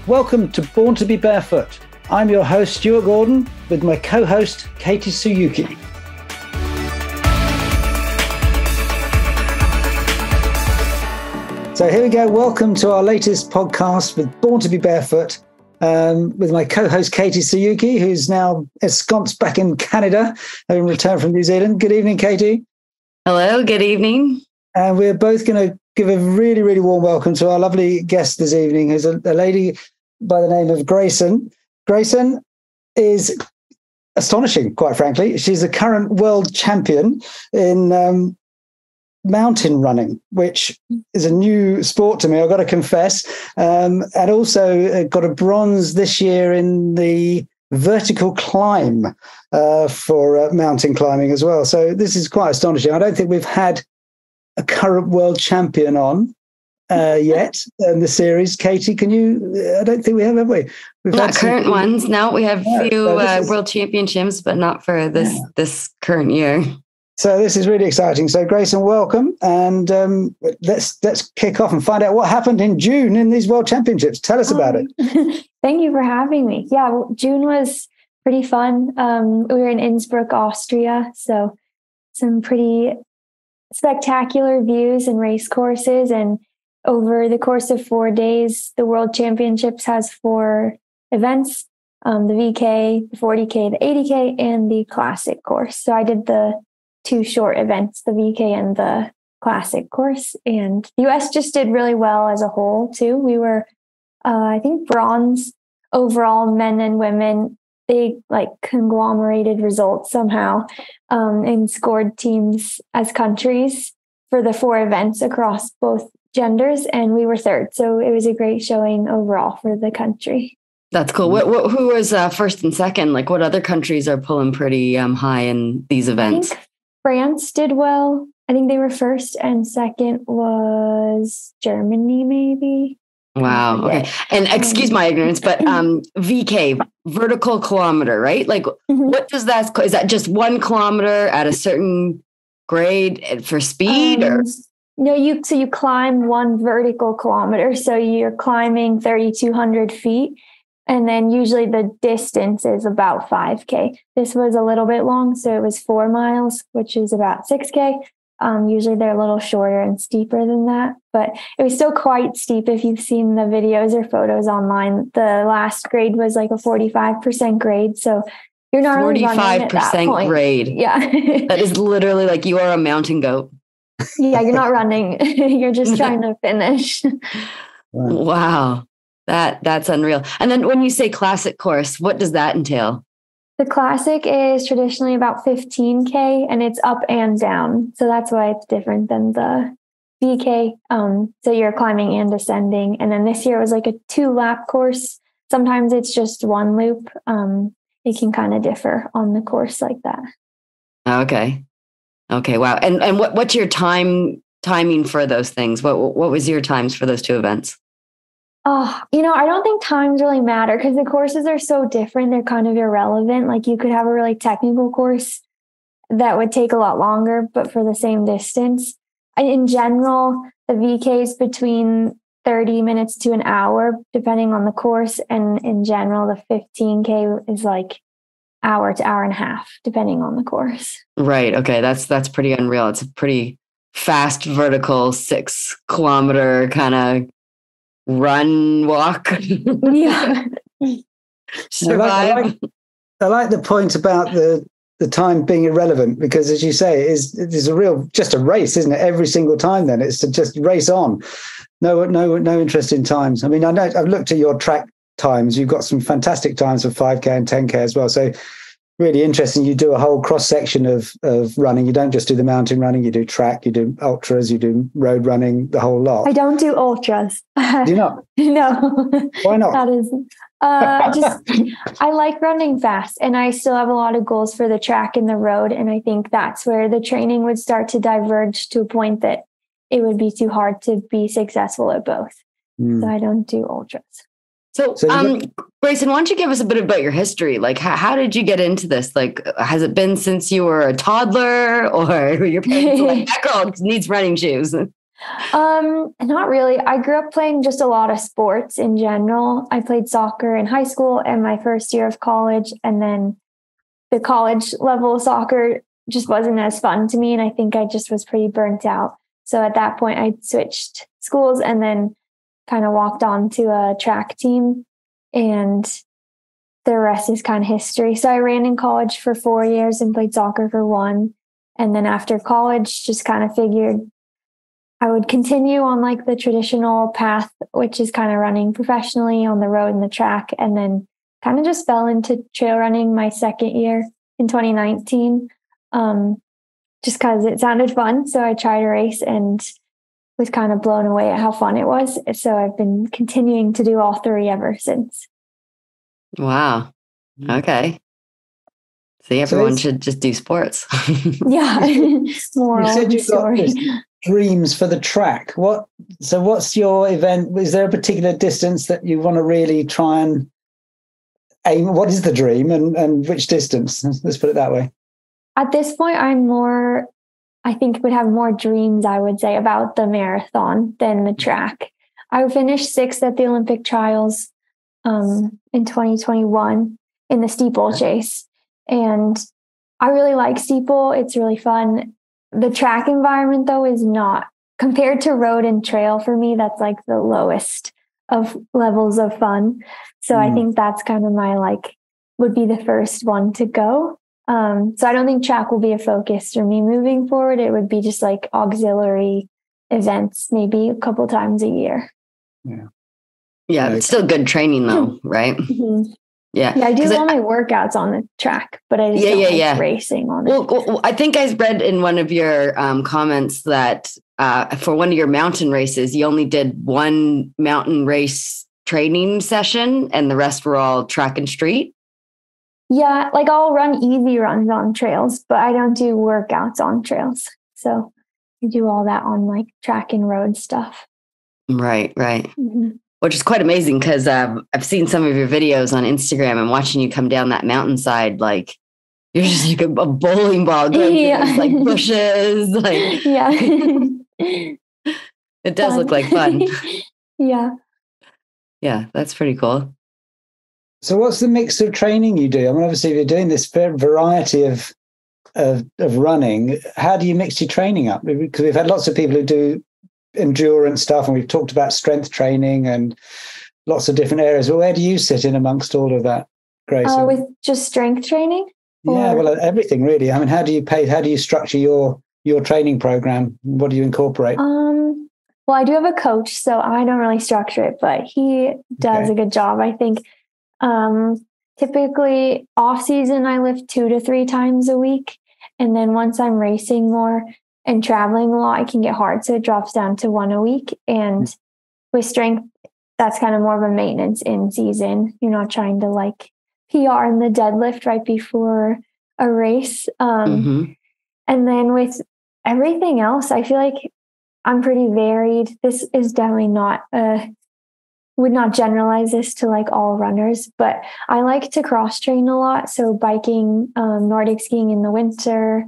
Welcome to Born to be Barefoot. I'm your host, Stuart Gordon, with my co-host, Katie Tsuyuki. So here we go. Welcome to our latest podcast with Born to be Barefoot, with my co-host, Katie Tsuyuki, who's now ensconced back in Canada, having returned from New Zealand. Good evening, Katie. Hello, good evening. And we're both going to give a really, really warm welcome to our lovely guest this evening, who's a lady by the name of Grayson. Grayson is astonishing, quite frankly. She's a current world champion in mountain running, which is a new sport to me, I've got to confess. And also got a bronze this year in the vertical climb for mountain climbing as well. So this is quite astonishing. I don't think we've had a current world champion on yet in the series. Katie, I don't think we have we? We've not current ones. No, we have a few world championships, but not for this current year. So this is really exciting. So Grayson, welcome. And let's kick off and find out what happened in June in these world championships. Tell us about it. Thank you for having me. Yeah, well, June was pretty fun. We were in Innsbruck, Austria. So some pretty spectacular views and race courses. And over the course of 4 days, the World Championships has 4 events, the VK, the 40K, the 80K, and the Classic course. So I did the 2 short events, the VK and the Classic course. And the US just did really well as a whole, too. We were, I think, bronze overall, men and women. They conglomerated results somehow and scored teams as countries for the 4 events across both genders, and we were 3rd. So it was a great showing overall for the country. That's cool. Who was first and second? Like, what other countries are pulling pretty high in these events? I think France did well. I think they were first, and second was Germany, maybe. Wow. Okay. And excuse my ignorance, but VK, vertical kilometer, right? Like, what does that? Is that just 1 kilometer at a certain grade for speed, or? No, you climb 1 vertical kilometer. So you're climbing 3,200 feet. And then usually the distance is about 5K. This was a little bit long. So it was 4 miles, which is about 6K. Usually they're a little shorter and steeper than that. But it was still quite steep if you've seen the videos or photos online. The last grade was like a 45% grade. So you're not really running at that point. 45% grade. Yeah. That is literally like you are a mountain goat. Yeah, you're not running. You're just trying to finish. Wow. That's unreal. And then when you say classic course, what does that entail? The classic is traditionally about 15K, and it's up and down. So that's why it's different than the VK. So you're climbing and ascending. And then this year it was like a 2-lap course. Sometimes it's just 1 loop. It can kind of differ on the course like that. Okay. Wow. And what's your timing for those things? What was your times for those 2 events? I don't think times really matter because the courses are so different. They're kind of irrelevant. Like you could have a really technical course that would take a lot longer, but for the same distance. In general, the VK is between 30 minutes to an hour, depending on the course. And in general, the 15K is like hour to hour and a half, depending on the course. Right. Okay. That's pretty unreal. It's a pretty fast vertical 6 kilometer kind of run, walk. Yeah. Survive. I like the point about the time being irrelevant because, as you say, it's just a race, isn't it? Every single time then it's to just race on. No interest in times. I mean, I know I've looked at your track times. You've got some fantastic times for 5K and 10K as well. So really interesting. You do a whole cross section of running. You don't just do the mountain running. You do track, you do ultras, you do road running, the whole lot. I don't do ultras. Do you not? No. Why not? That is, I like running fast, and I still have a lot of goals for the track and the road. And I think that's where the training would start to diverge to a point that it would be too hard to be successful at both. So I don't do ultras. So Grayson, why don't you give us a bit about your history? Like, how did you get into this? Like, has it been since you were a toddler, or your parents were like, that girl needs running shoes? Not really. I grew up playing just a lot of sports in general. I played soccer in high school and my first year of college, and then the college level soccer just wasn't as fun to me. And I think I just was pretty burnt out. So at that point, I switched schools and then kind of walked on to a track team, and the rest is kind of history. So I ran in college for 4 years and played soccer for 1. And then after college, just kind of figured I would continue on like the traditional path, which is kind of running professionally on the road and the track, and then kind of just fell into trail running my second year in 2019, just because it sounded fun. So I tried a race and was kind of blown away at how fun it was. So I've been continuing to do all 3 ever since. Wow. Okay. See, everyone should just do sports. Yeah. Moral you said you story. got this dreams for the track. What's your event? Is there a particular distance that you want to really try and aim? What is the dream and which distance? Let's put it that way. At this point, I think would have more dreams, I would say, about the marathon than the track. I finished 6th at the Olympic trials in 2021 in the steeplechase. And I really like steeple. It's really fun. The track environment, though, is not, compared to road and trail, for me, that's like the lowest of levels of fun. So I think that's kind of would be the first one to go. So I don't think track will be a focus for me moving forward. It would be just like auxiliary events, maybe a couple times a year. Yeah. Yeah. It's still good training though, right? Mm-hmm. Yeah. Yeah. I do all my workouts on the track, but I just don't like racing on it. Well, I think I read in one of your comments that for one of your mountain races, you only did one mountain race training session and the rest were all track and street. Yeah, like I'll run easy runs on trails, but I don't do workouts on trails. So I do all that on like track and road stuff. Right. Mm-hmm. Which is quite amazing because I've seen some of your videos on Instagram and watching you come down that mountainside, like you're just like a bowling ball going through these, like bushes. Like yeah, it does look like fun. Yeah, that's pretty cool. So what's the mix of training you do? I mean, obviously, if you're doing this variety of running, how do you mix your training up? Because we've had lots of people who do endurance stuff, and we've talked about strength training and lots of different areas. But where do you sit in amongst all of that, Grayson? With just strength training? Yeah, well, everything really. I mean, how do you structure your training program? What do you incorporate? Well, I do have a coach, so I don't really structure it, but he does a good job, I think. Typically off season, I lift 2 to 3 times a week. And then once I'm racing more and traveling a lot, it can get hard. So it drops down to 1 a week. And with strength, that's kind of more of a maintenance in season. You're not trying to like PR in the deadlift right before a race. And then with everything else, I feel like I'm pretty varied. This is definitely not would not generalize this to like all runners, but I like to cross train a lot. So biking, Nordic skiing in the winter,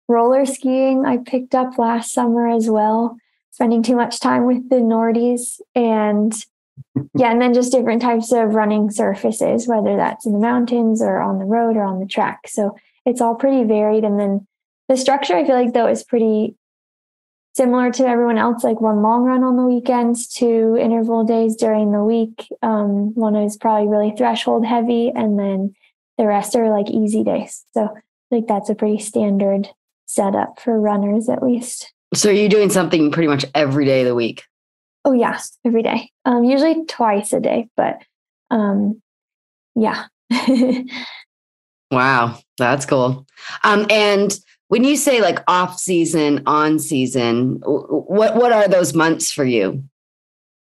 roller skiing I picked up last summer as well, spending too much time with the Nordies, and then just different types of running surfaces, whether that's in the mountains or on the road or on the track. So it's all pretty varied. And then the structure, I feel like, though, is pretty similar to everyone else, like 1 long run on the weekends, 2 interval days during the week. One is probably really threshold heavy, and then the rest are like easy days. So I think that's a pretty standard setup for runners, at least. So you're doing something pretty much every day of the week? Oh, yeah, every day. Usually twice a day, but yeah. Wow, that's cool. And when you say like off season, on season, what are those months for you?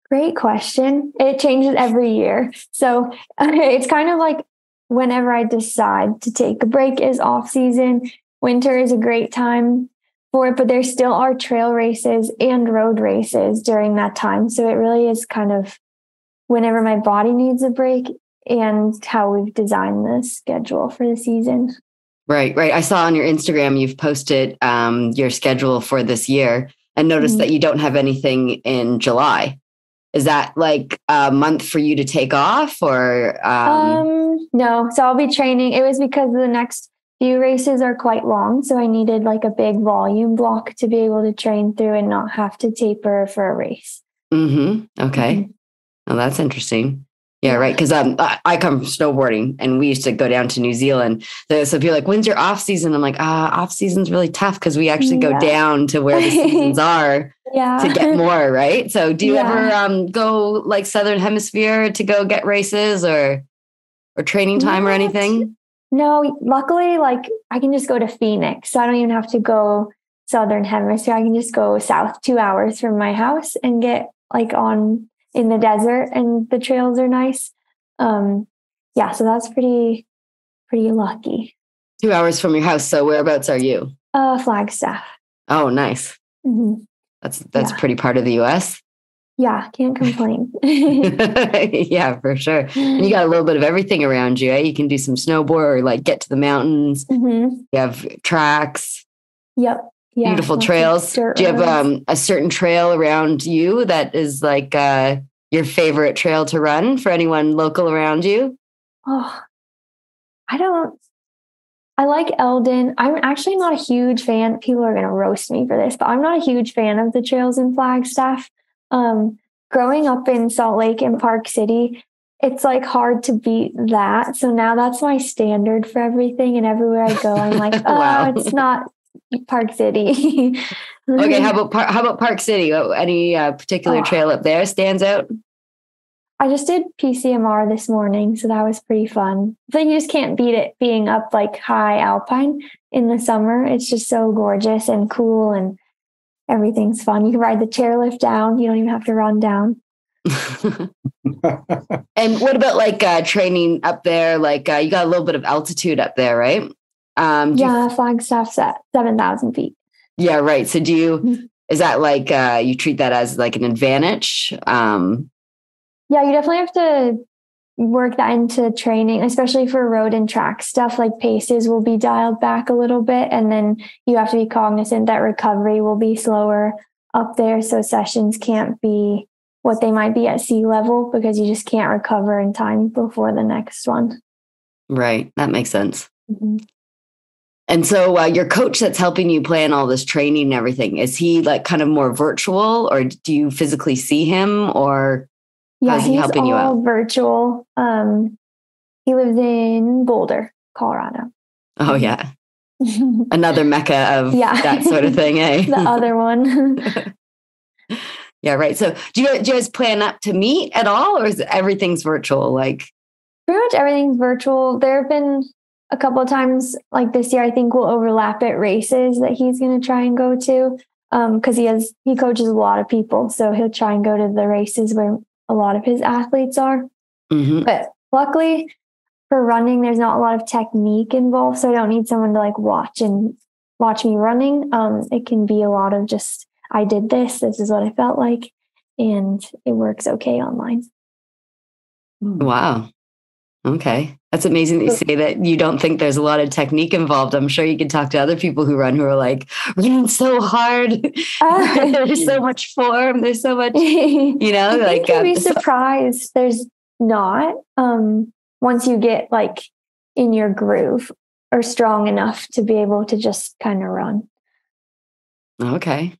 Great question. It changes every year. So it's kind of like whenever I decide to take a break is off season. Winter is a great time for it, but there still are trail races and road races during that time. So it really is kind of whenever my body needs a break and how we've designed the schedule for the season. Right. I saw on your Instagram, you've posted your schedule for this year. and notice that you don't have anything in July. Is that like a month for you to take off or? No. So I'll be training. It was because the next few races are quite long. So I needed like a big volume block to be able to train through and not have to taper for a race. Okay. Well, that's interesting. Yeah, right. Because I come from snowboarding and we used to go down to New Zealand. So people are like, when's your off season? I'm like, off season's really tough because we actually go down to where the seasons are to get more, right? So do you ever go like Southern Hemisphere to go get races or training time or anything? No, luckily, like I can just go to Phoenix. So I don't even have to go Southern Hemisphere. I can just go south 2 hours from my house and get like on in the desert, and the trails are nice. So that's pretty lucky. 2 hours from your house. So whereabouts are you? Flagstaff. Oh, nice. That's pretty part of the US. Yeah, can't complain. Yeah, for sure. And you got a little bit of everything around you, eh? You can do some snowboard or like get to the mountains. You have tracks. Yep. Yeah, beautiful trails. Do you have a certain trail around you that is like your favorite trail to run for anyone local around you? Oh, I like Eldon. I'm actually not a huge fan. People are going to roast me for this, but I'm not a huge fan of the trails in Flagstaff. Growing up in Salt Lake and Park City, it's like hard to beat that. So now that's my standard for everything. And everywhere I go, I'm like, Wow. It's not Park City. Okay. How about Park City? Any particular trail up there stands out? I just did PCMR this morning, so that was pretty fun. But you just can't beat it being up like high alpine in the summer. It's just so gorgeous and cool, and everything's fun. You can ride the chairlift down. You don't even have to run down. And what about like training up there? Like you got a little bit of altitude up there, right? Flagstaff's at 7,000 feet. Yeah, right. So is that like you treat that as like an advantage? Yeah, you definitely have to work that into training, especially for road and track stuff. Like paces will be dialed back a little bit, and then you have to be cognizant that recovery will be slower up there. So sessions can't be what they might be at sea level because you just can't recover in time before the next one. Right. That makes sense. And so your coach that's helping you plan all this training and everything, is he like kind of more virtual, or do you physically see him, or how's he helping you out? Virtual. He lives in Boulder, Colorado. Oh, yeah. Another mecca of that sort of thing, eh? The other one. Yeah, right. So do you guys plan up to meet at all, or is everything's virtual? Like pretty much everything's virtual. There have been a couple of times like this year, I think we'll overlap at races that he's going to try and go to. Cause he coaches a lot of people. So he'll try and go to the races where a lot of his athletes are. But luckily for running, there's not a lot of technique involved. So I don't need someone to like watch me running. It can be a lot of just, I did this is what I felt like. And it works okay online. Wow. Okay. That's amazing that you say that you don't think there's a lot of technique involved. I'm sure you can talk to other people who run who are like, running so hard. There's so much form. There's so much, like you'd be surprised. There's not. Once you get like in your groove or strong enough to be able to just kind of run. Okay.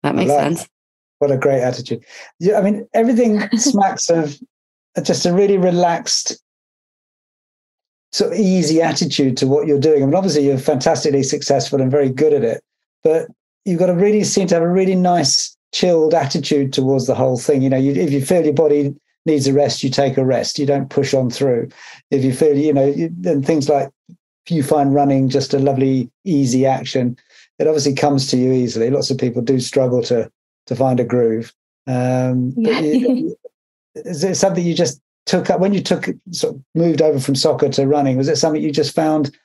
That makes sense. What a great attitude. Yeah, I mean, everything smacks of just a really relaxed, sort of easy attitude to what you're doing. I mean, obviously you're fantastically successful and very good at it, but you've got to really seem to have a really nice, chilled attitude towards the whole thing. If you feel your body needs a rest, you take a rest. You don't push on through. If you feel, and things like you find running just a lovely, easy action, it obviously comes to you easily. Lots of people do struggle to find a groove. But is it something you just took up when you sort of moved over from soccer to running? Was it something you just found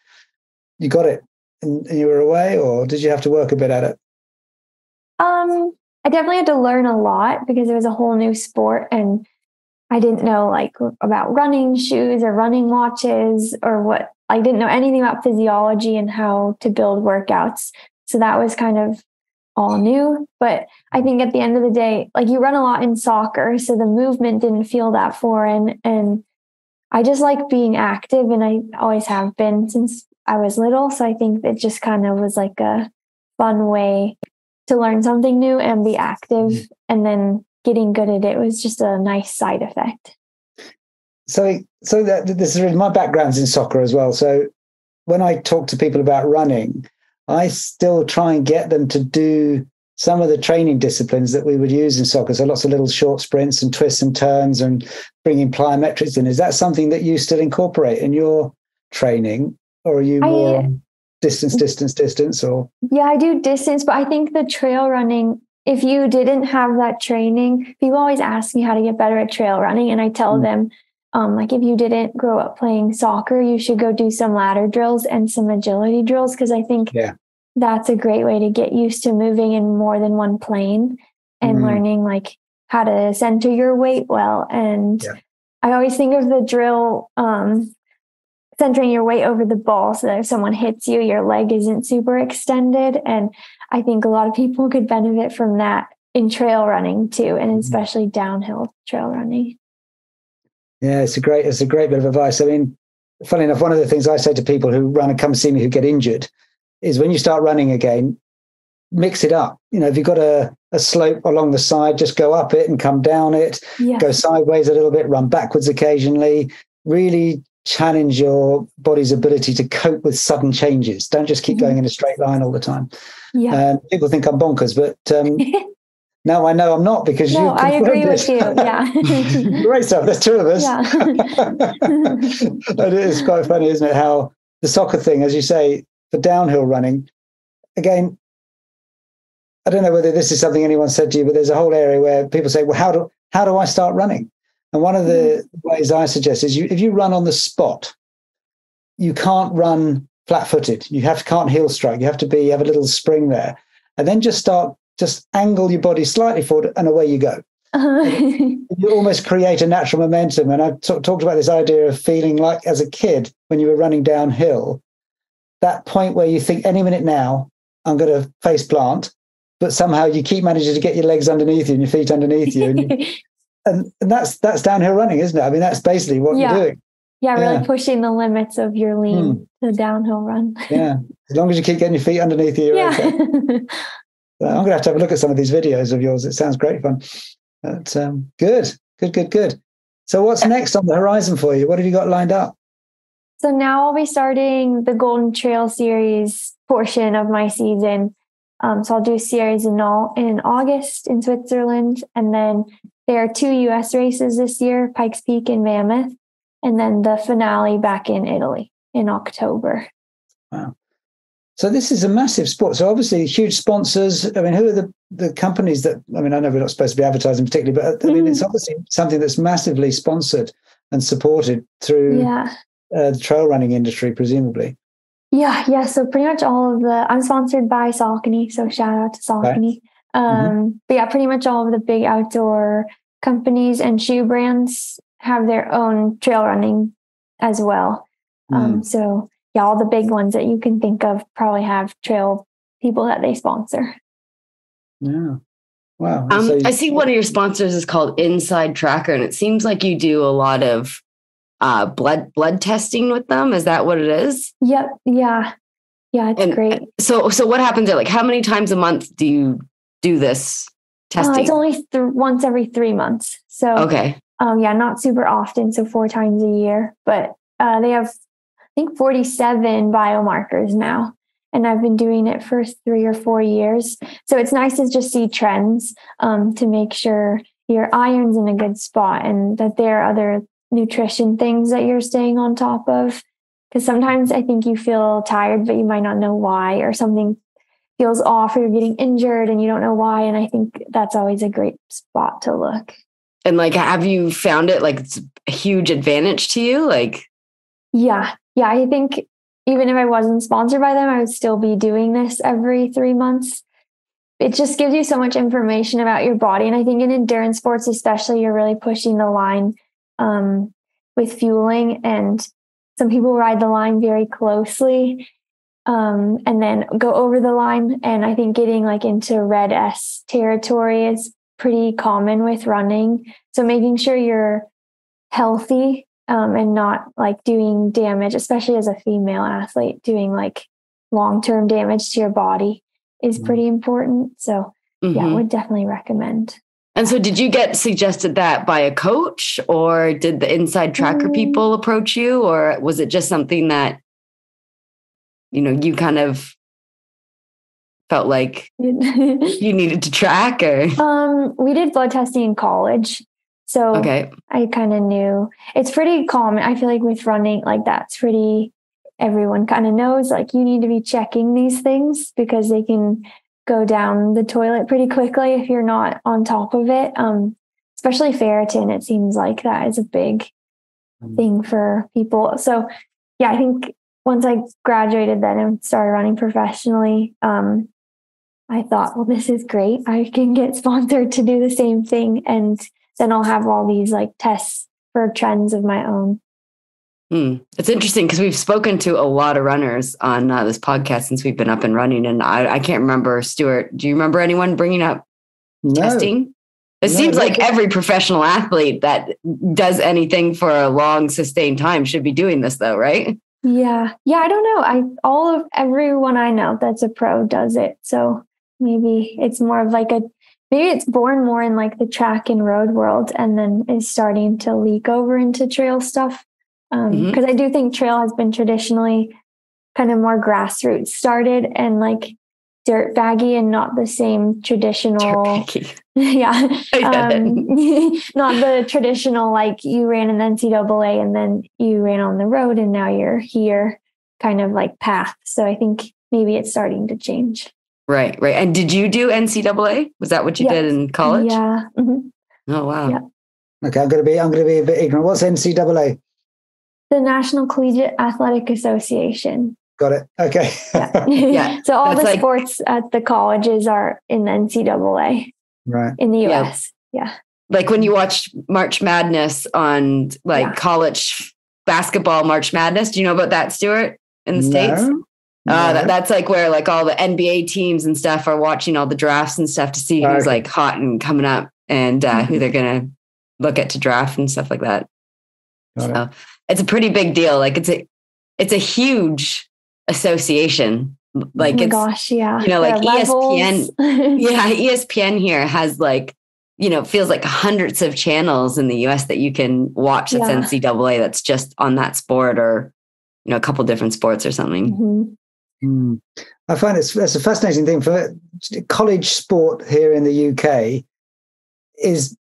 you got it and you were away, or did you have to work a bit at it? I definitely had to learn a lot because it was a whole new sport, and I didn't know like about running shoes or running watches or what. I didn't know anything about physiology and how to build workouts. So that was kind of all new. But I think at the end of the day, like you run a lot in soccer, so the movement didn't feel that foreign. And I just like being active, and I always have been since I was little. So I think it just kind of was like a fun way to learn something new and be active. And then getting good at it was just a nice side effect. So that this is really, my background's in soccer as well. So when I talk to people about running, I still try and get them to do some of the training disciplines that we would use in soccer. So lots of little short sprints and twists and turns and bringing plyometrics in. Is that something that you still incorporate in your training, or are you more distance or? Yeah, I do distance, but I think the trail running, if you didn't have that training, people always ask me how to get better at trail running. And I tell them, like if you didn't grow up playing soccer, you should go do some ladder drills and some agility drills. Because I think that's a great way to get used to moving in more than one plane and learning like how to center your weight well. And I always think of the drill, centering your weight over the ball so that if someone hits you, your leg isn't super extended. And I think a lot of people could benefit from that in trail running too, and especially downhill trail running. Yeah, it's a great bit of advice. I mean, funny enough, one of the things I say to people who run and come see me who get injured is when you start running again, mix it up. You know, if you've got a slope along the side, just go up it and come down it, go sideways a little bit, run backwards occasionally, really challenge your body's ability to cope with sudden changes. Don't just keep going in a straight line all the time. People think I'm bonkers, but now I know I'm not, because I agree with you. Yeah. Great stuff. There's two of us. Yeah. It is quite funny, isn't it? How the soccer thing, as you say, for downhill running, again, I don't know whether this is something anyone said to you, but there's a whole area where people say, well, how do I start running? And one of the ways I suggest is if you run on the spot, you can't run flat-footed. You can't heel strike. You have to have a little spring there, and then just angle your body slightly forward, and away you go. You almost create a natural momentum. And I've talked about this idea of feeling like as a kid when you were running downhill, that point where you think any minute now I'm going to face plant, but somehow you keep managing to get your legs underneath you and your feet underneath you. And that's downhill running, isn't it? I mean, that's basically what you're doing. Yeah, really pushing the limits of your lean to downhill run. Yeah, as long as you keep getting your feet underneath you, you're okay. So I'm going to have a look at some of these videos of yours. It sounds great fun. But, good. So what's next on the horizon for you? What have you got lined up? So now I'll be starting the Golden Trail Series portion of my season. So I'll do a series in August in Switzerland. And then there are 2 US races this year, Pikes Peak and Mammoth. And then the finale back in Italy in October. Wow. So this is a massive sport. So obviously huge sponsors. I mean, who are the companies that, I mean, I know we're not supposed to be advertising particularly, but I mean, it's obviously something that's massively sponsored and supported through the trail running industry, presumably. Yeah. So pretty much I'm sponsored by Saucony. So shout out to Saucony. Okay. But yeah, pretty much all of the big outdoor companies and shoe brands have their own trail running as well. So yeah, all the big ones that you can think of probably have trail people that they sponsor. Yeah. Wow. I see one of your sponsors is called Inside Tracker, and it seems like you do a lot of blood testing with them. Is that what it is? Yep. Yeah. It's great. So what happens there? Like, how many times a month do you do this testing? It's only once every 3 months. So okay. Not super often. So 4 times a year, but they have, I think, 47 biomarkers now. And I've been doing it for 3 or 4 years. So it's nice to just see trends to make sure your iron's in a good spot and that there are other nutrition things that you're staying on top of. Because sometimes I think you feel tired, but you might not know why, or something feels off, or you're getting injured and you don't know why. And I think that's always a great spot to look. And like, have you found it like it's a huge advantage to you? Like, yeah, I think even if I wasn't sponsored by them, I would still be doing this every 3 months. It just gives you so much information about your body. And I think in endurance sports, especially, you're really pushing the line with fueling. And some people ride the line very closely. and then go over the line. And I think getting like into red S territory is pretty common with running. So making sure you're healthy and not like doing damage, especially as a female athlete, doing like long-term damage to your body is pretty important. So yeah, I would definitely recommend. And so did you get suggested that by a coach, or did the Inside Tracker people approach you, or was it just something that, you kind of felt like you needed to track? Or we did blood testing in college. So I kind of knew it's pretty common. I feel like with running, like that's everyone kind of knows, like you need to be checking these things because they can go down the toilet pretty quickly if you're not on top of it. Especially ferritin, it seems like that is a big thing for people. So yeah, I think once I graduated then and started running professionally, I thought, well, this is great. I can get sponsored to do the same thing. And then I'll have all these like tests for trends of my own. It's interesting because we've spoken to a lot of runners on this podcast since we've been up and running. And I can't remember, Stuart, do you remember anyone bringing up testing? It seems like every professional athlete that does anything for a long sustained time should be doing this though, right? Yeah. I don't know. Everyone I know that's a pro does it. So maybe it's more of like maybe it's born more in like the track and road world and then is starting to leak over into trail stuff. Because I do think trail has been traditionally kind of more grassroots started and like dirt baggy and not the same traditional. Yeah. Not the traditional, like you ran in the NCAA and then you ran on the road and now you're here kind of like path. So I think maybe it's starting to change. Right. And did you do NCAA? Was that what you did in college? Yeah. Oh, wow. Yeah. Okay. I'm going to be a bit ignorant. What's NCAA? The National Collegiate Athletic Association. Got it. Okay. Yeah. So all the sports at the colleges are in the NCAA. Right. In the US. Yeah. Like when you watch March Madness on college basketball March Madness. Do you know about that, Stuart, in the States? No. That's like where like all the NBA teams and stuff are watching all the drafts and stuff to see who's like hot and coming up and who they're going to look at to draft and stuff like that. So it's a pretty big deal. Like it's a huge association. Like gosh, yeah. Like ESPN. ESPN here has like, feels like hundreds of channels in the US that you can watch that's NCAA that's just on that sport or, a couple different sports or something. I find that's a fascinating thing for college sport here in the UK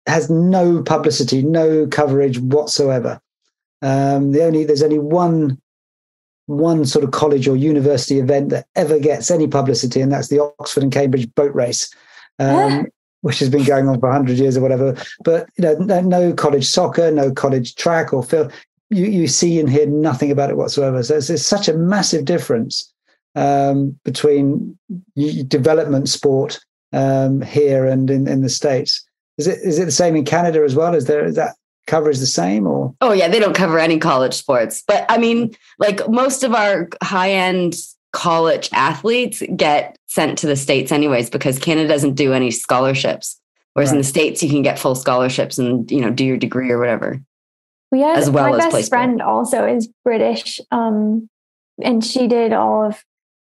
has no publicity, no coverage whatsoever. There's only one sort of college or university event that ever gets any publicity, and that's the Oxford and Cambridge boat race, which has been going on for 100 years or whatever. But no college soccer, no college track or field. You see and hear nothing about it whatsoever. So there's such a massive difference between development sport here and in the States. Is it the same in Canada as well? Is that coverage the same or? Oh yeah, they don't cover any college sports. But I mean, like most of our high-end college athletes get sent to the States anyways, because Canada doesn't do any scholarships. Whereas in the States, you can get full scholarships and, do your degree or whatever. As well my best friend also is British. And she did all of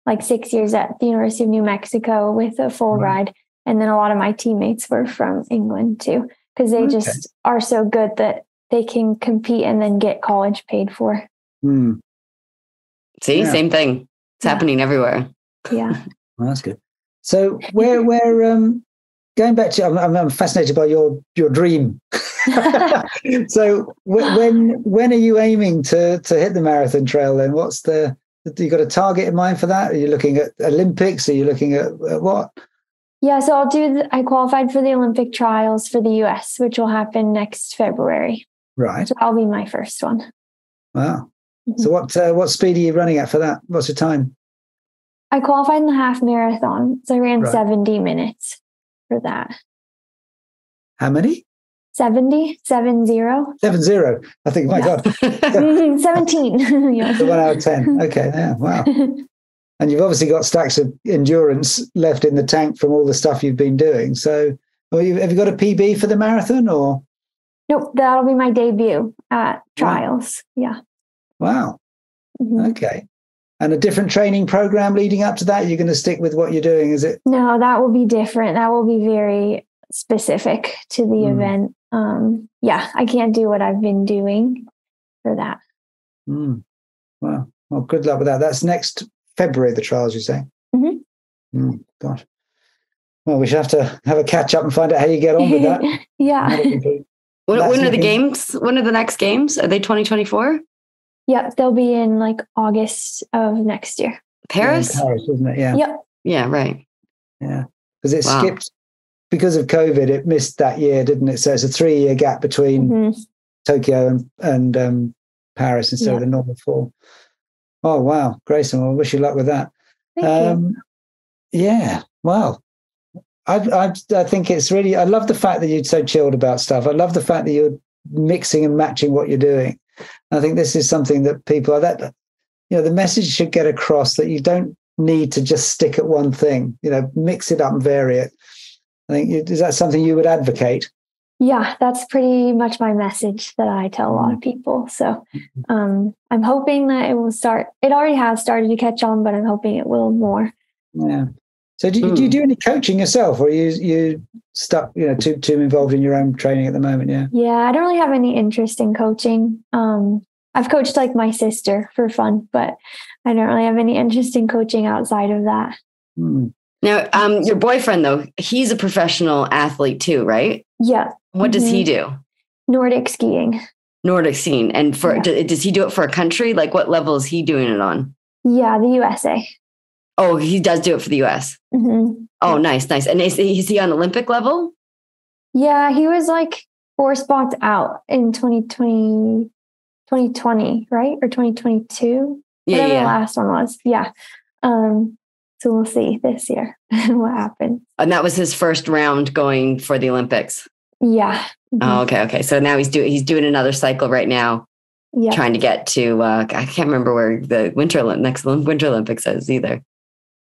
like 6 years at the University of New Mexico with a full ride. And then a lot of my teammates were from England too, because they just are so good that they can compete and then get college paid for. See, same thing. It's happening everywhere. Yeah. Well, that's good. So where going back to, I'm fascinated by your dream. So when are you aiming to hit the marathon trail then? You got a target in mind for that? Are you looking at Olympics? Are you looking at what? Yeah, so I qualified for the Olympic trials for the US, which will happen next February. Right. So that'll be my first one. Wow. So what speed are you running at for that? What's your time? I qualified in the half marathon. So I ran 70 minutes for that. How many? 70. 70. I think, my God. 17. So 1 hour 10. Okay. Yeah. Wow. And you've obviously got stacks of endurance left in the tank from all the stuff you've been doing. So have you got a PB for the marathon or? Nope, that'll be my debut at trials. Wow. Yeah. Wow. Mm-hmm. Okay. And a different training program leading up to that? You're going to stick with what you're doing, is it? No, that will be different. That will be very specific to the event. Yeah, I can't do what I've been doing for that. Wow. Well, good luck with that. That's next February, the trials, you say? Mm-hmm. God. Well, we should have to have a catch up and find out how you get on with that. Yeah. When are the games? When are the next games? Are they 2024? Yep, they'll be in like August of next year. Paris? Yeah, Paris, isn't it? Yeah. Yep. Yeah, right. Yeah. Because it skipped, because of COVID, it missed that year, didn't it? So it's a 3-year gap between Tokyo and Paris instead of the normal 4. Oh, wow. Grayson, well, I wish you luck with that. Thank you. Yeah. Well, I think it's really, I love the fact that you're so chilled about stuff. I love the fact that you're mixing and matching what you're doing. I think this is something that people the message should get across that you don't need to just stick at one thing, mix it up and vary it. I think, is that something you would advocate? Yeah, that's pretty much my message that I tell a lot of people. So I'm hoping that it will start. It already has started to catch on, but I'm hoping it will more. Yeah. So do you do any coaching yourself, or are you stuck, too involved in your own training at the moment? Yeah. Yeah, I don't really have any interest in coaching. I've coached like my sister for fun, but I don't really have any interest in coaching outside of that. Now, your boyfriend, though, he's a professional athlete too, right? Yeah. What does he do? Nordic skiing. Nordic skiing. And does he do it for a country? Like what level is he doing it on? Yeah, the USA. Oh, he does do it for the US. Mm-hmm. Oh, nice. And is he on Olympic level? Yeah, he was like 4 spots out in 2020, right? Or 2022? Whatever the last one was. Yeah. So we'll see this year what happens. And that was his first round going for the Olympics. Yeah. Mm-hmm. Oh, okay. So now he's doing another cycle right now. Yeah. Trying to get to I can't remember where the next Winter Olympics is either.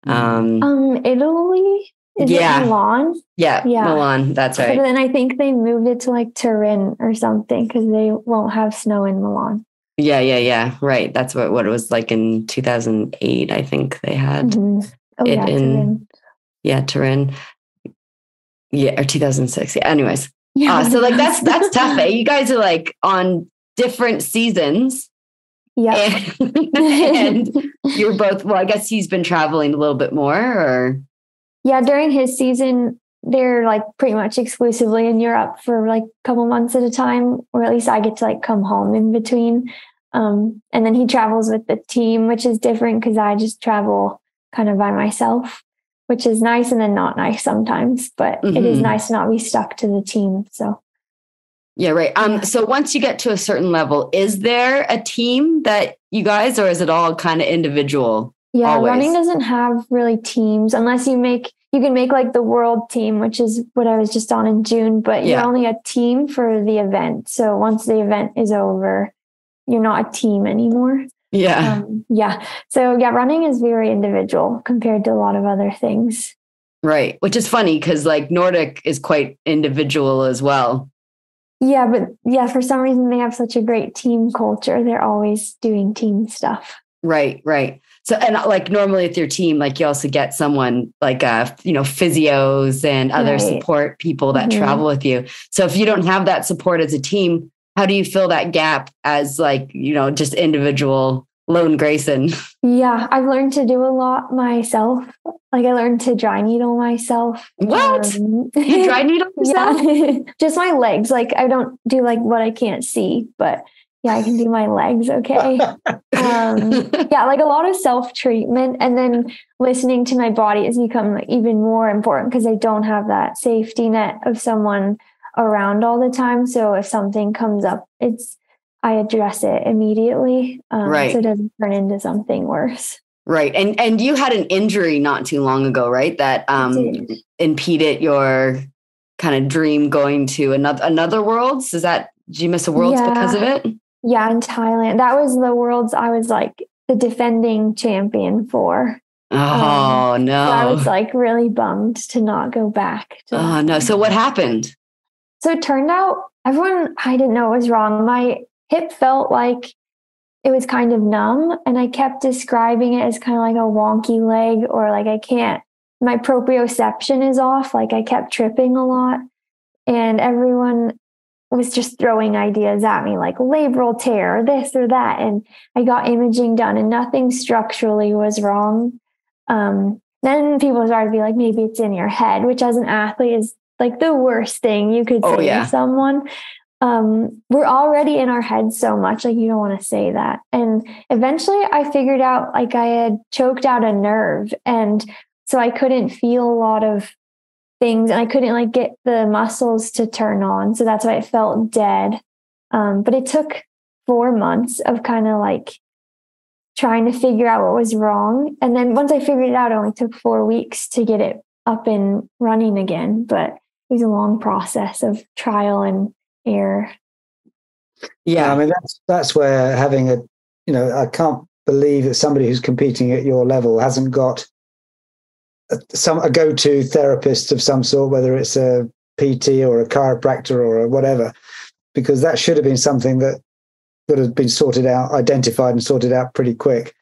Italy. Is it Milan? Yeah, Milan. That's right. But then I think they moved it to like Turin or something because they won't have snow in Milan. Yeah. Right. That's what it was like in 2008. I think they had Turin. Turin. Yeah, or 2006. Yeah. Anyways, so like that's tough. Eh? You guys are like on different seasons. Yeah. And you're both, well, I guess he's been traveling a little bit more, or? Yeah, during his season, they're like pretty much exclusively in Europe for like a couple months at a time, or at least I get to like come home in between. And then he travels with the team, which is different because I just travel kind of by myself, which is nice and then not nice sometimes, but it is nice to not be stuck to the team. So. Yeah, right. So once you get to a certain level, is there a team that you guys, or is it all kind of individual? Yeah, always? Running doesn't have really teams unless you can make like the world team, which is what I was just on in June, but you're only a team for the event. So once the event is over, you're not a team anymore. Yeah. So running is very individual compared to a lot of other things. Right. Which is funny because like Nordic is quite individual as well. Yeah, but for some reason they have such a great team culture. They're always doing team stuff. Right. So, and like normally with your team, like you also get someone like, physios and other support people that travel with you. So if you don't have that support as a team, how do you fill that gap as like, just individual lone Grayson? Yeah, I've learned to do a lot myself. Like I learned to dry needle myself. What? You dry needle yourself? Yeah. Just my legs. Like I don't do like what I can't see, but yeah, I can do my legs. Okay. Like a lot of self-treatment, and then listening to my body has become like even more important because I don't have that safety net of someone around all the time. So if something comes up, I address it immediately. So it doesn't turn into something worse. Right. And you had an injury not too long ago, right? That impeded your kind of dream going to another Worlds. Did you miss a Worlds because of it? Yeah, in Thailand. That was the Worlds I was like the defending champion for. Oh, no. So I was like really bummed to not go back. Oh, no. So what happened? So it turned out I didn't know it was wrong. My hip felt like it was kind of numb, and I kept describing it as kind of like a wonky leg, or like my proprioception is off. Like I kept tripping a lot, and everyone was just throwing ideas at me like labral tear or this or that. And I got imaging done and nothing structurally was wrong. Then people started to be like, maybe it's in your head, which as an athlete is like the worst thing you could say to someone. We're already in our heads so much, like you don't want to say that. And eventually I figured out like I had choked out a nerve, and so I couldn't feel a lot of things, and I couldn't like get the muscles to turn on. So that's why it felt dead. But it took 4 months of kind of like trying to figure out what was wrong. And then once I figured it out, it only took 4 weeks to get it up and running again. But it was a long process of trial and error. Yeah, I mean that's where having I can't believe that somebody who's competing at your level hasn't got a go-to therapist of some sort, whether it's a PT or a chiropractor or whatever, because that should have been something that would have been identified and sorted out pretty quick.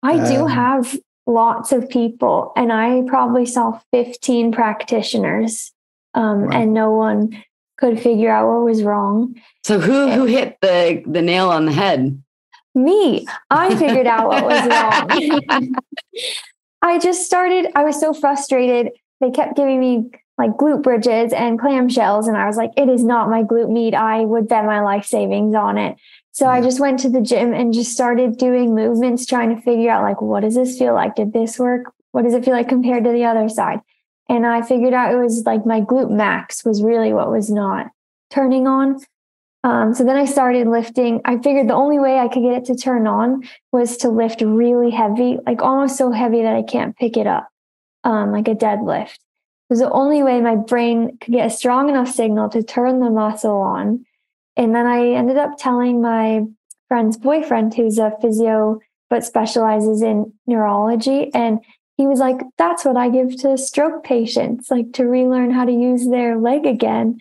I do have lots of people, and I probably saw 15 practitioners, and no one could figure out what was wrong. So who hit the nail on the head? Me. I figured out what was wrong. I was so frustrated. They kept giving me like glute bridges and clamshells, and I was like, it is not my glute meat. I would bet my life savings on it. So I just went to the gym and just started doing movements, trying to figure out like, what does this feel like? Did this work? What does it feel like compared to the other side? And I figured out it was like my glute max was really what was not turning on. So then I started lifting. I figured the only way I could get it to turn on was to lift really heavy, like almost so heavy that I can't pick it up, like a deadlift. It was the only way my brain could get a strong enough signal to turn the muscle on. And then I ended up telling my friend's boyfriend, who's a physio but specializes in neurology, and he was like, that's what I give to stroke patients, like to relearn how to use their leg again.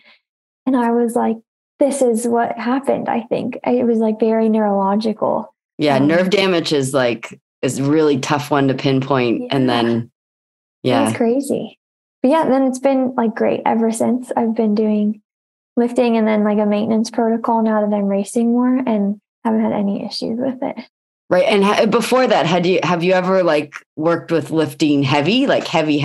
And I was like, this is what happened. I think it was like very neurological. Yeah. Nerve damage is a really tough one to pinpoint. And then, it was crazy. But yeah, then it's been like great ever since. I've been doing lifting and then like a maintenance protocol now that I'm racing more, and haven't had any issues with it. Right. And before that, have you ever like worked with lifting heavy, like heavy,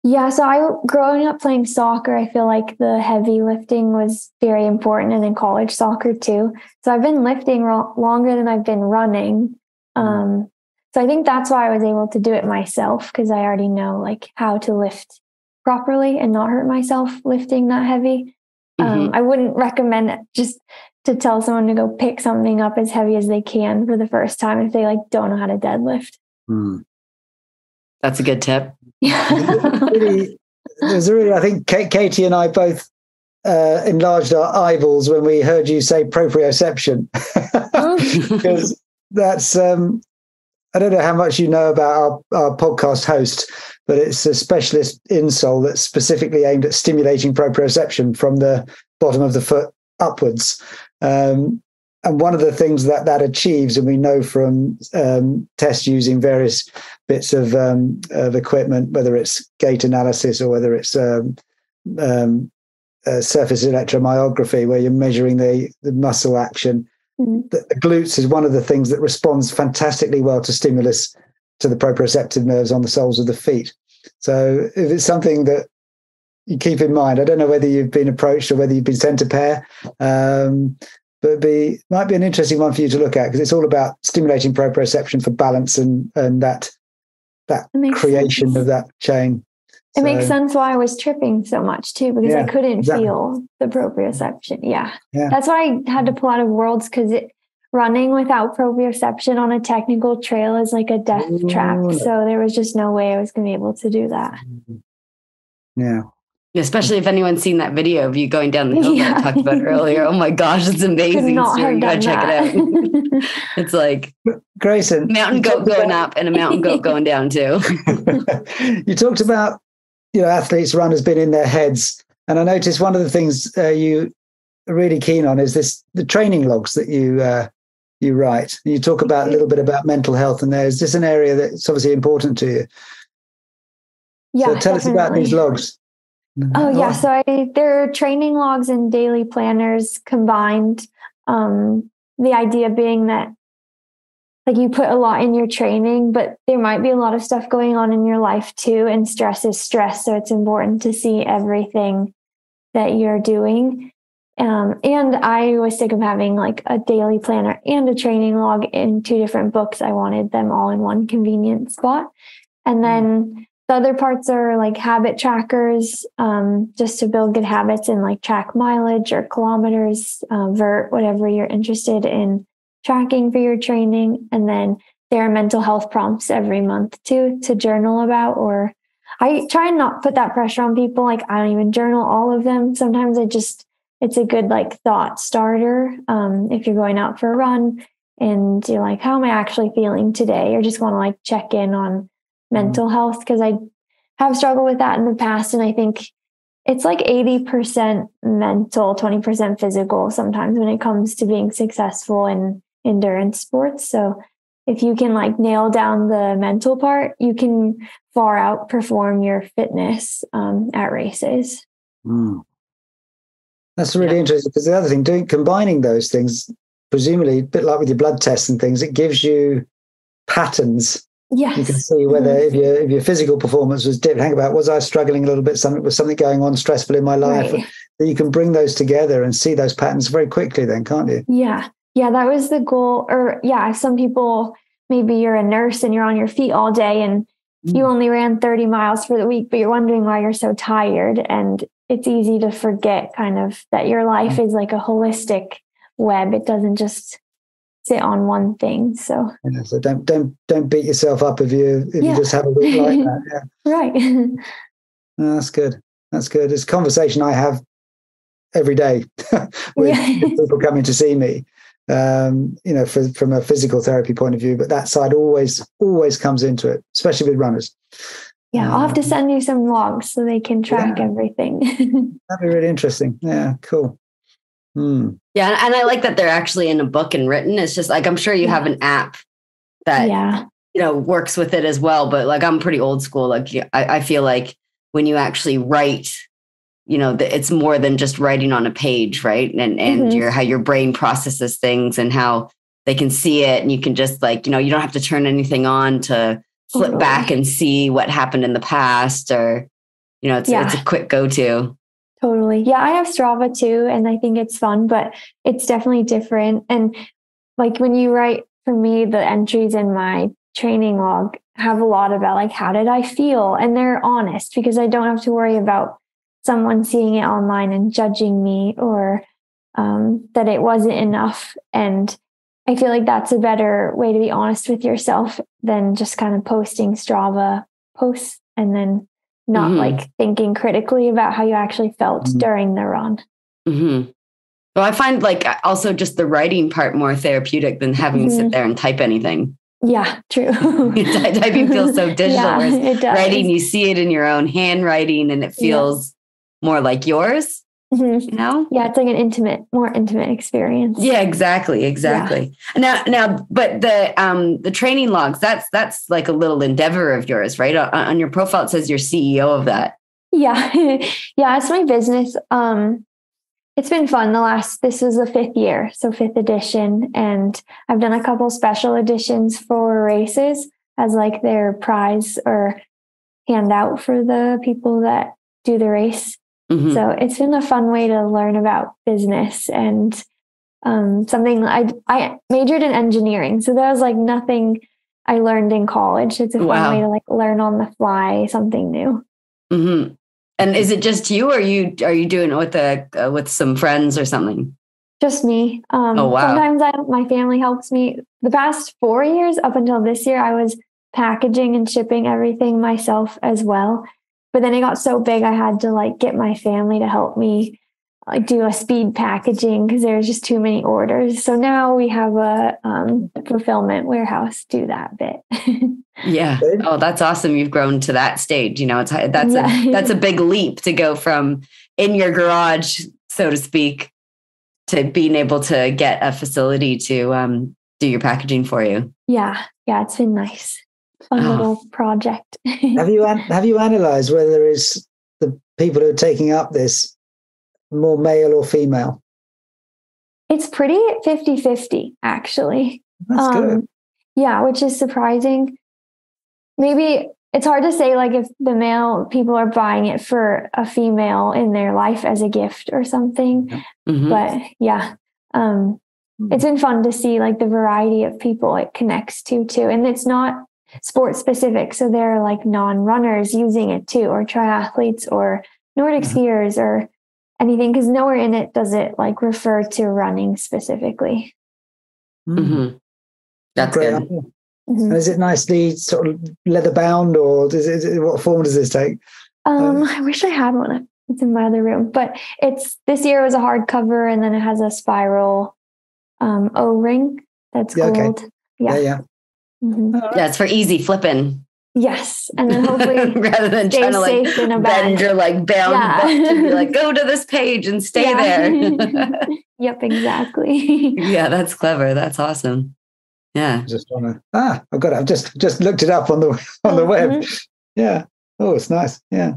Yeah. So growing up playing soccer, I feel like the heavy lifting was very important, and in college soccer too. So I've been lifting longer than I've been running. So I think that's why I was able to do it myself, because I already know like how to lift properly and not hurt myself lifting that heavy. I wouldn't recommend it just to tell someone to go pick something up as heavy as they can for the first time if they like don't know how to deadlift. That's a good tip. I think Katie and I both enlarged our eyeballs when we heard you say proprioception, because that's I don't know how much you know about our podcast host, but it's a specialist insole that's specifically aimed at stimulating proprioception from the bottom of the foot upwards. And one of the things that achieves, and we know from tests using various bits of equipment, whether it's gait analysis or whether it's surface electromyography, where you're measuring the muscle action, the glutes is one of the things that responds fantastically well to stimulus to the proprioceptive nerves on the soles of the feet. So if it's something that you keep in mind, I don't know whether you've been approached or whether you've been sent a pair, but might be an interesting one for you to look at, because it's all about stimulating proprioception for balance and that creation sense of that chain. It makes sense why I was tripping so much too, because I couldn't feel the proprioception. Yeah. That's why I had to pull out of Worlds, because running without proprioception on a technical trail is like a death trap. So there was just no way I was going to be able to do that. Yeah. Especially if anyone's seen that video of you going down the hill that I talked about earlier. Oh my gosh, it's amazing. So you gotta check it out. It's like Grayson, mountain goat going up and a mountain goat going down too. You talked about, athletes, runners being in their heads. And I noticed one of the things you are really keen on is the training logs that you write. You talk about a little bit about mental health, and is this an area that's obviously important to you? Yeah. So tell us about these logs. Oh yeah. So they're training logs and daily planners combined. The idea being that like you put a lot in your training, but there might be a lot of stuff going on in your life too. And stress is stress. So it's important to see everything that you're doing. And I was sick of having like a daily planner and a training log in 2 different books. I wanted them all in one convenient spot. And then the other parts are like habit trackers, just to build good habits and like track mileage or kilometers, vert, whatever you're interested in tracking for your training. And then there are mental health prompts every month too, to journal about, or I try and not put that pressure on people. Like I don't even journal all of them. Sometimes it's a good like thought starter. If you're going out for a run and you're like, how am I actually feeling today? Or just want to like check in on mental health, because I have struggled with that in the past. And I think it's like 80% mental, 20% physical sometimes when it comes to being successful in endurance sports. So if you can like nail down the mental part, you can far outperform your fitness at races. That's really interesting, because the other thing, combining those things, presumably a bit like with your blood tests and things, it gives you patterns. Yes. You can see whether if your physical performance was dipped, hang about, was I struggling a little bit? Something going on stressful in my life? Right. That you can bring those together and see those patterns very quickly then, can't you? Yeah. Yeah, that was the goal. Or some people, maybe you're a nurse and you're on your feet all day and you only ran 30 miles for the week, but you're wondering why you're so tired. And it's easy to forget kind of that your life is like a holistic web. It doesn't just sit on one thing. So don't beat yourself up if you just have a week like that. Yeah. Right. No, that's good. That's good. It's a conversation I have every day with people coming to see me. From a physical therapy point of view, but that side always comes into it, especially with runners. Yeah, I'll have to send you some logs so they can track everything. That'd be really interesting. Yeah, cool. Yeah, and I like that they're actually in a book and written. It's just like, I'm sure you have an app that works with it as well. But like, I'm pretty old school. Like, I feel like when you actually write, it's more than just writing on a page, right? And how your brain processes things and how they can see it, and you can just like, you don't have to turn anything on to flip back and see what happened in the past, or it's a quick go-to. Totally. Yeah, I have Strava too, and I think it's fun, but it's definitely different. And like when you write, for me, the entries in my training log have a lot about like, how did I feel? And they're honest, because I don't have to worry about someone seeing it online and judging me, or that it wasn't enough. And I feel like that's a better way to be honest with yourself than just kind of posting Strava posts and then not like thinking critically about how you actually felt during the run. Well, I find like also just the writing part more therapeutic than having to sit there and type anything. Yeah, true. Typing feels so digital, whereas writing, you see it in your own handwriting and it feels more like yours. Yeah, it's like an more intimate experience. Yeah, exactly. Yeah. Now, but the training logs, that's like a little endeavor of yours, right? On your profile, it says you're CEO of that. Yeah, it's my business. It's been fun. This is the 5th year, so 5th edition, and I've done a couple special editions for races as like their prize or handout for the people that do the race. So it's been a fun way to learn about business and something. I majored in engineering, so that was like nothing I learned in college. It's a fun way to like learn on the fly something new. And is it just you, or are you doing it with some friends or something? Just me. Sometimes my family helps me. The past 4 years up until this year, I was packaging and shipping everything myself as well. but then it got so big, I had to like get my family to help me like do a speed packaging because there was just too many orders. So now we have a fulfillment warehouse do that bit. Yeah. Oh, that's awesome. You've grown to that stage. You know, that's a big leap to go from in your garage, so to speak, to being able to get a facility to do your packaging for you. Yeah. It's been nice. Fun little project. Have you analysed whether it's the people who are taking up this more male or female? It's pretty 50-50, actually. That's good. Yeah, which is surprising. Maybe it's hard to say like if the male people are buying it for a female in their life as a gift or something. Mm-hmm. But yeah, it's been fun to see like the variety of people it connects to too. And it's not sport specific. So there are like non-runners using it too, or triathletes or Nordic skiers or anything, because nowhere in it does it like refer to running specifically. Mm-hmm. That's great. good. Mm-hmm. And is it nicely sort of leather bound, or what form does this take? I wish I had one. It's in my other room, but this year was a hardcover, and then it has a spiral O-ring that's gold. Okay. Yeah. Mm-hmm. Yeah, it's for easy flipping. Yes, and then hopefully rather than trying to like bend your like bound butt to be like, go to this page and stay there. Yep, exactly. Yeah, that's clever. That's awesome. Yeah. Just want to. I've got it. I've just looked it up on the web. Yeah. Oh, it's nice. Yeah.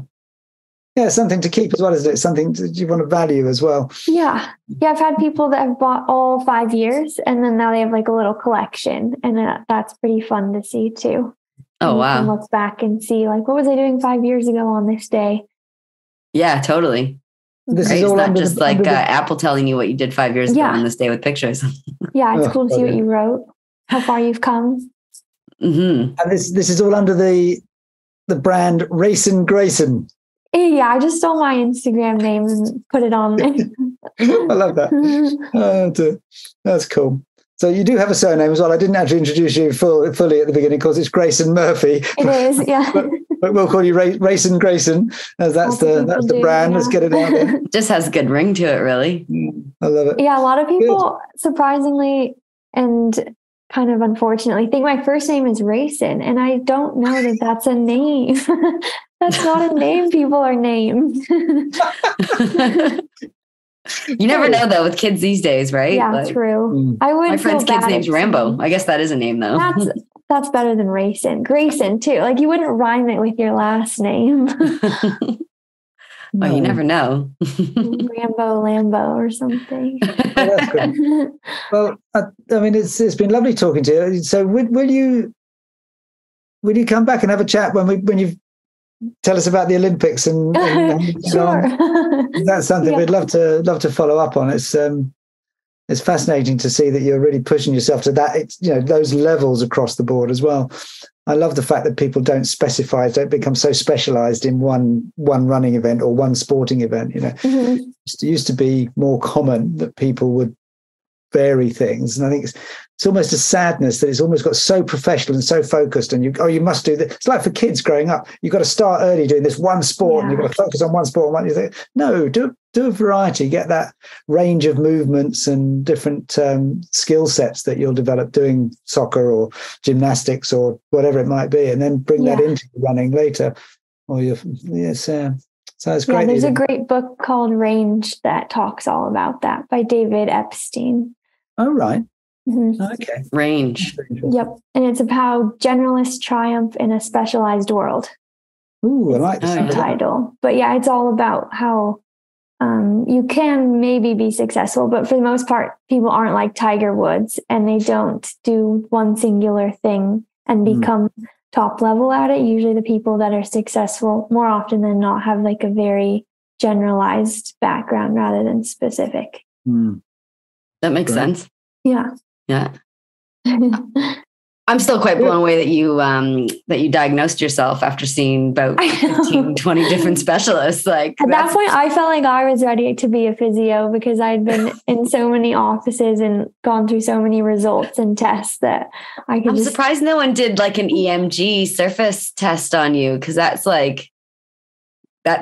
Yeah, something to keep as well, isn't it? Something that you want to value as well. Yeah. I've had people that have bought all 5 years, and then now they have like a little collection, and that's pretty fun to see too. Oh, and wow. You can look back and see like, what was I doing 5 years ago on this day? Yeah, totally. This right? is all it's not just like Apple telling you what you did 5 years ago on this day with pictures. Yeah, it's cool to see what you wrote, how far you've come. Mm-hmm. And this is all under the brand Grayson. Yeah, I just stole my Instagram name and put it on there. I love that. That's cool. So you do have a surname as well. I didn't actually introduce you fully at the beginning because it's Grayson Murphy. It is, yeah. but we'll call you Grayson, as that's the brand. Yeah. Let's get it out there. Just has a good ring to it, really. I love it. Yeah, a lot of people, surprisingly and kind of unfortunately, think my first name is Grayson, and I don't know that that's a name. That's not a name people are named. You never know, though, with kids these days, right? Yeah, like, true. I would. My friend's kid's name's Rambo. I guess that is a name, though. That's better than Grayson, too. Like, you wouldn't rhyme it with your last name. Well, you never know. Lambo or something. Oh, that's good. Well, I mean, it's been lovely talking to you. So, will you come back and have a chat when you tell us about the Olympics and sure. That's something we'd love to follow up on. It's fascinating to see that you're really pushing yourself to that. It's, those levels across the board as well. I love the fact that people don't become so specialized in one running event or one sporting event. Mm-hmm. It used to be more common that people would vary things, and I think it's almost a sadness that it's almost got so professional and so focused, and you must do that. It's like for kids growing up, you've got to start early doing this one sport, and you've got to focus on one sport. You think, no, do a variety, get that range of movements and different skill sets that you'll develop doing soccer or gymnastics or whatever it might be, and then bring that into running later. So it's great. Yeah, there's a great book called Range that talks all about that by David Epstein. Oh, right. Mm-hmm. Okay. Range. Yep. And it's about how generalists triumph in a specialized world. Ooh, I like the title. But yeah, it's all about how you can maybe be successful, but for the most part, people aren't like Tiger Woods, and they don't do one singular thing and become top level at it. Usually the people that are successful more often than not have like a very generalized background rather than specific. That makes sense. Yeah. I'm still quite blown away that you diagnosed yourself after seeing about 15, 20 different specialists. Like at that point, I felt like I was ready to be a physio because I'd been in so many offices and gone through so many results and tests that I could. I'm surprised no one did like an EMG surface test on you, because that's like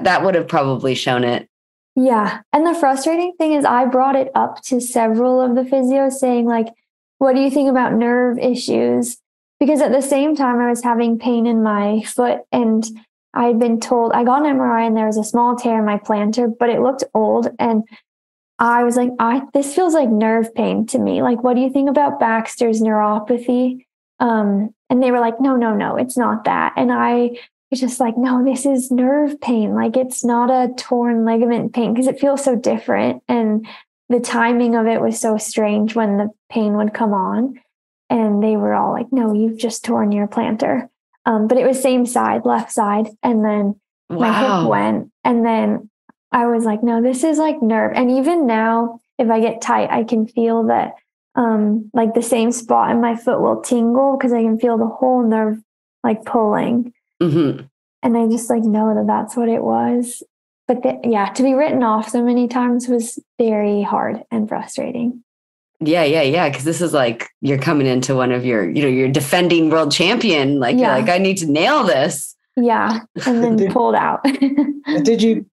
that would have probably shown it. Yeah. And the frustrating thing is I brought it up to several of the physios saying like, what do you think about nerve issues? Because at the same time I was having pain in my foot and I'd been told, I got an MRI and there was a small tear in my plantar, but it looked old. And I was like, this feels like nerve pain to me. Like, what do you think about Baxter's neuropathy? And they were like, no, it's not that. And I was just like, no, this is nerve pain. Like, it's not a torn ligament pain because it feels so different. And the timing of it was so strange when the pain would come on. And they were all like, no, you've just torn your plantar. But it was same side, left side. And then my hip went. And then I was like, no, this is like nerve. And even now, if I get tight, I can feel that like the same spot in my foot will tingle because I can feel the whole nerve like pulling. Mm-hmm. And I just like know that that's what it was. But to be written off so many times was very hard and frustrating. Yeah. Because this is like you're coming into one of your, you're defending world champion. Like you're like, I need to nail this. Yeah, and then pulled out. Did you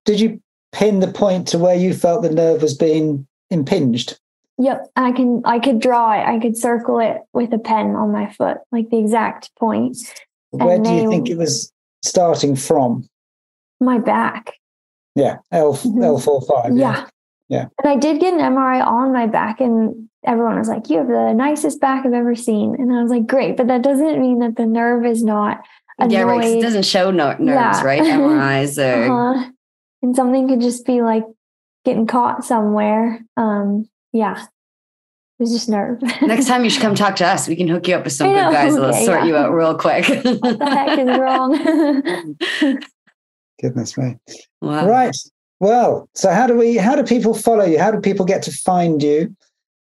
pin the point to where you felt the nerve was being impinged? Yep, I could draw it. I could circle it with a pen on my foot, like the exact point. Where do you think it was starting from? My back. Yeah, L45. Yeah. And I did get an MRI on my back, and everyone was like, "You have the nicest back I've ever seen." And I was like, "Great," but that doesn't mean that the nerve is not annoyed. Yeah, right. 'Cause it doesn't show nerves, right? MRIs or and something could just be like getting caught somewhere. It was just nerve. Next time you should come talk to us. We can hook you up with some good guys that'll sort you out real quick. What the heck is wrong? Goodness me. Wow. Right. Well, so how do people follow you? How do people get to find you?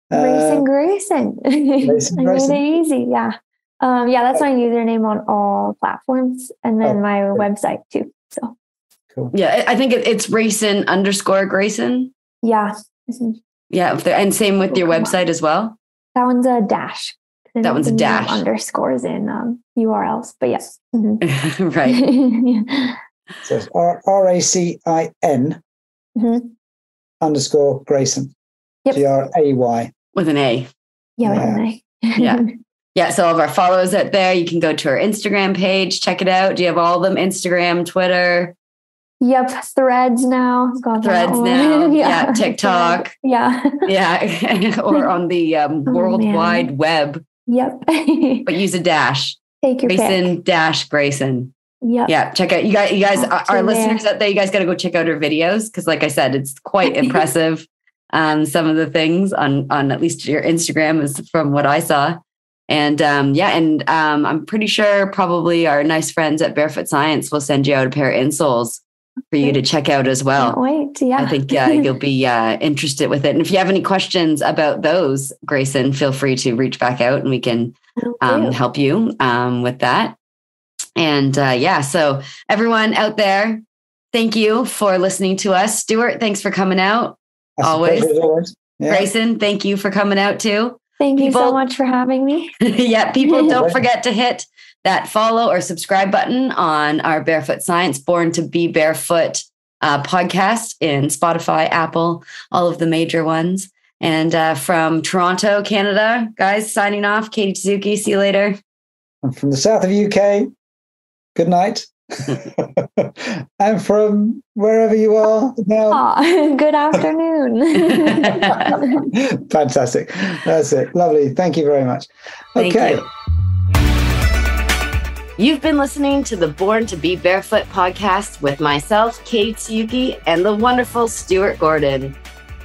Grayson. I made it easy. Yeah. That's my username on all platforms, and then my website too. So cool. Yeah, I think it's Grayson_Grayson. Yeah. Mm-hmm. Yeah, and same with your website as well. That one's a dash. That one's a dash. Underscores in URLs, but yes. Mm-hmm. Right. Yeah. So it's RACIN _ Grayson. Yep. GRAY. With an A. Yeah, with an A. Yeah. Yeah. So all of our followers out there, you can go to our Instagram page, check it out. Do you have all of them? Instagram, Twitter? Yep. Threads now. Threads now. Yeah. TikTok. Yeah. Yeah. Or on the World Wide Web. Yep. But use a dash. Take your Grayson _ Grayson. Yep. Yeah. Check out you guys our listeners out there, you guys got to go check out her videos. Because like I said, it's quite impressive. Some of the things on at least your Instagram is from what I saw. And I'm pretty sure probably our nice friends at Barefoot Science will send you out a pair of insoles for you to check out as well. Can't wait. Yeah. I think you'll be interested with it. And if you have any questions about those, Grayson, feel free to reach back out and we can help you with that. And so everyone out there, thank you for listening to us. Stuart, thanks for coming out. That's always. Yeah. Grayson, thank you for coming out too. Thank you so much for having me. Yeah, people don't forget to hit that follow or subscribe button on our Barefoot Science Born to Be Barefoot podcast in Spotify, Apple, all of the major ones. And from Toronto, Canada, guys, signing off. Katie Tsuzuki, see you later. And from the south of UK, good night. And from wherever you are now, good afternoon. Fantastic. That's it. Lovely. Thank you very much. Okay. You've been listening to the Born to Be Barefoot podcast with myself, Katie Tsuzuki, and the wonderful Stuart Gordon.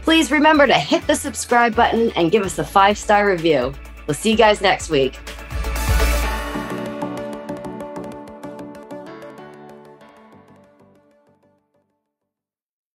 Please remember to hit the subscribe button and give us a 5-star review. We'll see you guys next week.